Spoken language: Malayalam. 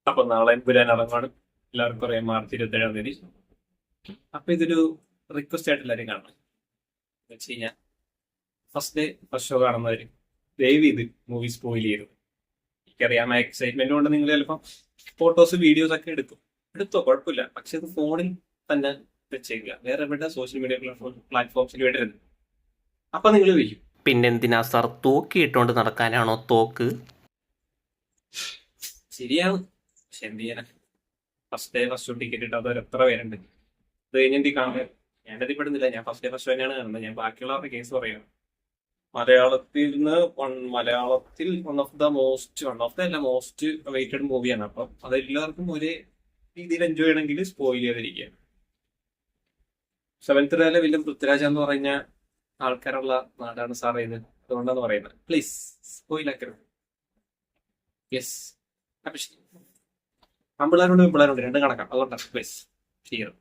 അപ്പൊ നാളെ പുരാൻ ഇറങ്ങാണ്. എല്ലാവർക്കും അറിയാം, മാർച്ച് 27-ാം തീയതി. അപ്പൊ ഇതൊരു റിക്വസ്റ്റ് ആയിട്ട് എല്ലാവരും കാണണം. എന്ന് വെച്ച് കഴിഞ്ഞാൽ ഫസ്റ്റ് ഡേ ഫസ്റ്റ് ഷോ കാണുന്നവര് ദയവ് ചെയ്ത് മൂവി സ്പോയിൽ ചെയ്തു. എനിക്കറിയാം എക്സൈറ്റ്മെന്റ് കൊണ്ട് നിങ്ങൾ ചിലപ്പോൾ ഫോട്ടോസ് വീഡിയോസ് ഒക്കെ എടുത്തോ കുഴപ്പമില്ല. പക്ഷെ ഇത് ഫോണിൽ തന്നെ വെച്ചേക്കുക. വേറെ എവിടെ സോഷ്യൽ മീഡിയ പ്ലാറ്റ്ഫോംസിൽ വിടരുത്. അപ്പൊ നിങ്ങൾ വയ്ക്കും. പിന്നെന്തിനാ സാർ തൂക്കിയിട്ടുകൊണ്ട് നടക്കാനാണോ തോക്ക്? ശരിയാണ്, പക്ഷെ എന്ത് ചെയ്യാനാ? First day first show ticket ഇട്ടാത്തവർ എത്ര പേരുണ്ട്. ഇത് കഴിഞ്ഞിട്ട് കാണുന്നത് ഞാനതിൽ പെടുന്നില്ല. ഞാൻ ഫസ്റ്റ് ഡേ ഫസ്റ്റ് ഷോ തന്നെയാണ് കാണുന്നത്. ഞാൻ ബാക്കിയുള്ളവരുടെ കേസ് പറയുന്നത്. മലയാളത്തിൽ one of the most waited മൂവിയാണ്. അപ്പം അതെല്ലാവർക്കും ഒരേ രീതിയിൽ എൻജോയ് ചെയ്യണമെങ്കിൽ സ്പോയിൽ ചെയ്തിരിക്കുക. സെവൻത് ഡേയിലെ വില്ലൻ പൃഥ്വിരാജ് എന്ന് പറഞ്ഞ ആൾക്കാരുള്ള നാടാണ് സാർ ഇത്. അതുകൊണ്ടാണ് പറയുന്നത്. പ്ലീസ് സ്പോയിലാക്കരുത്. യെസ്, അപ്പൊ ആമ്പിള്ളേരുണ്ട് പെമ്പിള്ളേരുണ്ട്, രണ്ടും കണക്കാം. അതുകൊണ്ടാണ് പ്ലീസ് ചെയ്യണം.